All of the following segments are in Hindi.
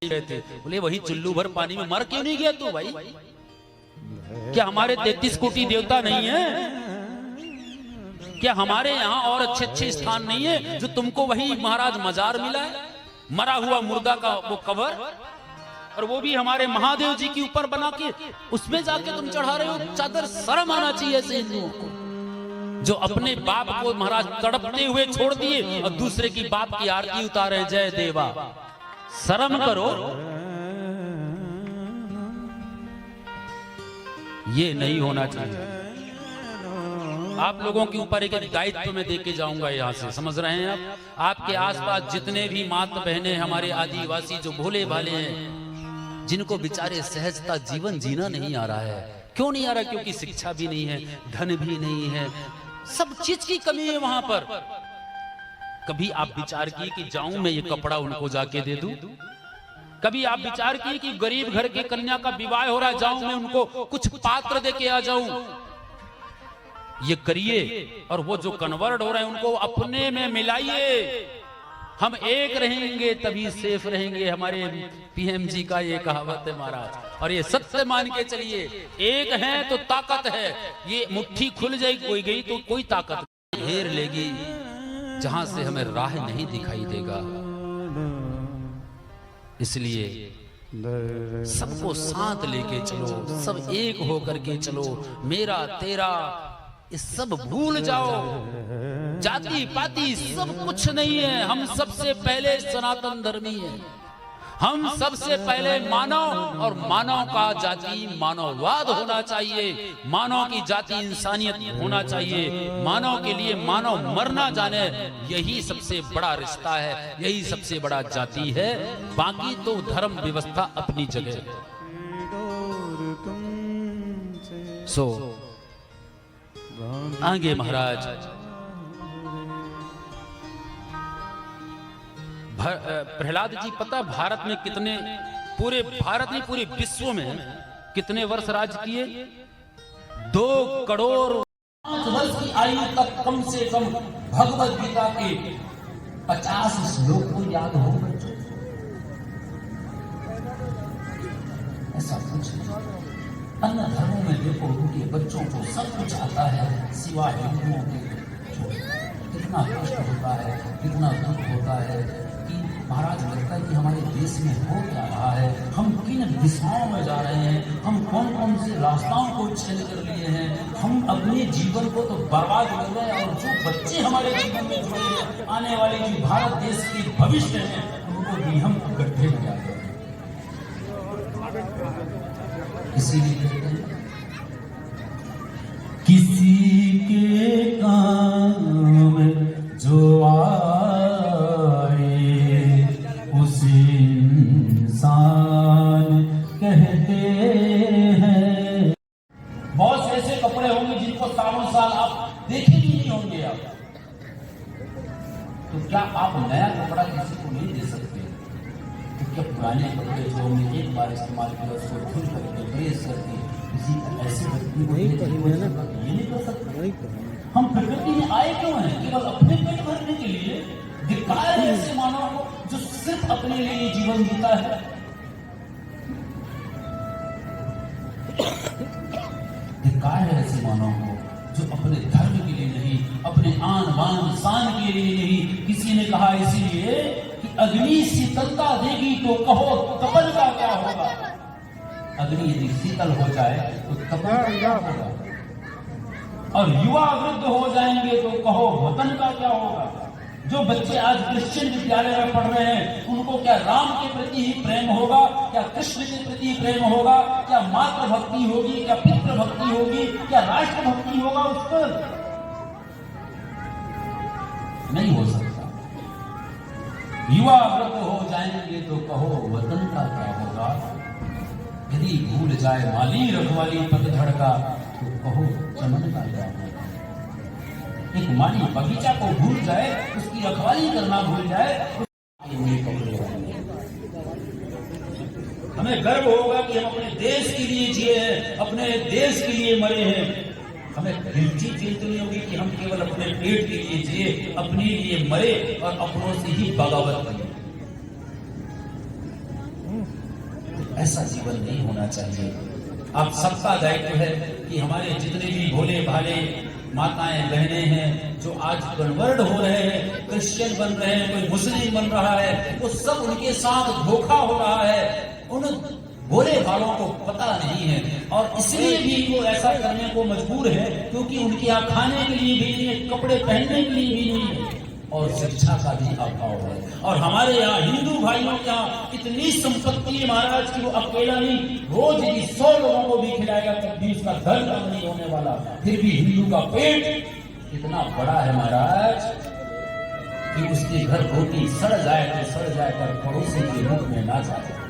रहे थे। बोले वही चुल्लू भर पानी में मर क्यों नहीं गया तू भाई? क्या हमारे 33 कोटि देवता नहीं है? क्या हमारे यहाँ और अच्छे अच्छे स्थान नहीं है जो तुमको वही महाराज मजार मिला है, मरा हुआ मुर्दा का वो कवर, और वो भी हमारे महादेव जी के ऊपर बना के उसमें जाके तुम चढ़ा रहे हो चादर। शर्म आना चाहिए ऐसे हिंदुओं को जो अपने बाप को महाराज तड़पते हुए छोड़ दिए और दूसरे की बाप की आरती उतारे। जय देवा, शर्म करो। ये नहीं होना चाहिए। आप लोगों के ऊपर एक दायित्व में देके जाऊंगा यहां से, समझ रहे हैं आप? आपके आसपास जितने भी माता बहनें हमारे आदिवासी जो भोले भाले हैं, जिनको बेचारे सहजता जीवन जीना नहीं आ रहा है। क्यों नहीं आ रहा? क्योंकि शिक्षा भी नहीं है, धन भी नहीं है, सब चीज की कमी है वहां पर। कभी आप विचार किए कि जाऊं मैं ये कपड़ा उनको जाके दे दूं? कभी आप विचार किए कि गरीब घर की कन्या का विवाह हो रहा है, जाऊं मैं उनको कुछ पात्र देके आ जाऊं? ये करिए। और वो जो कन्वर्ट हो रहे हैं उनको अपने में मिलाइए। हम एक रहेंगे तभी सेफ रहेंगे। हमारे पीएम जी का ये कहावत है महाराज, और ये सत्य मान के चलिए। एक है तो ताकत है। ये मुट्ठी खुल जाएगी कोई गई तो कोई ताकत घेर लेगी जहां से हमें राह नहीं दिखाई देगा। इसलिए सबको साथ लेके चलो, सब एक होकर के चलो। मेरा तेरा ये सब भूल जाओ। जाति पाति सब कुछ नहीं है। हम सबसे पहले सनातन धर्मी है। हम सबसे पहले मानव, और मानव का जाति मानववाद होना चाहिए। मानव की जाति इंसानियत होना चाहिए। मानव के लिए मानव मरना जाने, यही सबसे बड़ा रिश्ता है, यही सबसे बड़ा जाति है। बाकी तो धर्म व्यवस्था अपनी जगह। सो आगे महाराज प्रहलाद जी, पता भारत में कितने, पूरे भारत नहीं पूरे विश्व में कितने वर्ष राज किए? 2 करोड़ 5 वर्ष की आयु तक कम से कम भगवद गीता के 50 श्लोक को याद हो बच्चों। ऐसा कुछ अन्य धर्मों में देखो, उनके बच्चों को सब कुछ आता है सिवाय हिंदुओं के। कितना कष्ट होता है, कितना दुख होता है कि महाराज लगता है कि हमारे देश में हो क्या रहा है, हम किन दिशाओं में जा रहे हैं, हम कौन कौन से रास्ताओं को चेंज कर लिए हैं। हम अपने जीवन को तो बर्बाद कर रहे हैं, और जो बच्चे हमारे जीवन में जुड़े, आने वाले जो भारत देश के भविष्य है, उनको भी हम गड्ढे में डाल रहे हैं। इसीलिए कहते हैं किसी के काम जो आए उसे इंसान कहते हैं। बहुत से ऐसे कपड़े होंगे जिनको सालों साल आप देखे भी नहीं होंगे। आप तो क्या आप नया कपड़ा किसी को नहीं दे सकते? तो क्या पुराने कपड़े जो हमने एक बार इस्तेमाल किया उसको धुल करके प्रेस करके किसी ऐसे व्यक्ति को ये नहीं कर सकते? हम प्रकृति में आए क्यों हैं? केवल अपने पेट भरने के लिए? धिक्कार है ऐसे मानव को जो सिर्फ अपने लिए जीवन जीता है। धिक्कार है ऐसे मानव को जो अपने धर्म के लिए नहीं, अपने आन बान शान के लिए नहीं। किसी ने कहा इसीलिए कि अग्नि शीतलता देगी तो कहो तपन का क्या होगा। अग्नि यदि शीतल हो जाए तो तपन का क्या होगा? और युवा वृद्ध हो जाएंगे तो कहो वतन का क्या होगा? जो बच्चे आज क्रिश्चियन विद्यालय में पढ़ रहे हैं, उनको क्या राम के प्रति ही प्रेम होगा? क्या कृष्ण के प्रति प्रेम होगा? क्या मातृ भक्ति होगी? क्या पितृ भक्ति होगी? क्या राष्ट्र भक्ति होगा? उस पर नहीं हो सकता। युवा वृद्ध हो जाएंगे तो कहो वतन का क्या होगा? यदि भूल जाए माली रखवाली पतझड़ का तो कहो चमन का क्या होगा? एक माली बगीचा को भूल जाए, उसकी रखवाली करना भूल जाए, हमें गर्व होगा कि हम अपने देश के लिए जिए हैं, अपने देश के लिए मरे हैं। हमें गिल्टी फील तो नहीं होगी कि हम केवल अपने पेट के लिए जिए, अपने लिए मरे और अपनों से ही बगावत करें। ऐसा जीवन नहीं होना चाहिए। आप सबका दायित्व है कि हमारे जितने भी भोले भाले माताएं बहनें हैं जो आज कन्वर्ट हो रहे हैं, क्रिश्चियन बन रहे हैं, कोई मुस्लिम बन रहा है, वो सब उनके साथ धोखा हो रहा है। उन भोले भालों को पता नहीं है और इसलिए भी वो ऐसा करने को मजबूर है क्योंकि उनके यहाँ खाने के लिए भी नहीं है, कपड़े पहनने के लिए भी नहीं है और शिक्षा का भी अभाव है। और हमारे यहाँ हिंदू भाइयों के यहाँ इतनी संपत्ति है महाराज कि वो अकेला नहीं, रोज यदि 100 लोगों को भी खिलाएगा तब भी उसका घर कम नहीं होने वाला। फिर भी हिंदू का पेट इतना बड़ा है महाराज कि उसके घर रोटी सड़ जाए तो सड़ जाए पर पड़ोसी के मुख में ना जाए।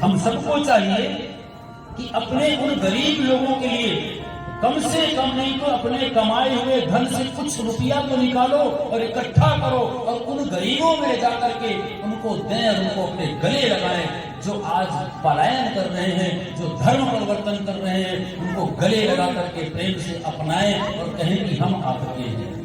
हम सबको चाहिए कि अपने उन गरीब लोगों के लिए कम से कम नहीं तो अपने कमाए हुए धन से कुछ रुपया तो निकालो और इकट्ठा करो और उन गरीबों में जाकर के उनको दें और उनको अपने गले लगाएं। जो आज पलायन कर रहे हैं, जो धर्म परिवर्तन कर रहे हैं, उनको गले लगा करके प्रेम से अपनाएं और कहें कि हम आपके हैं।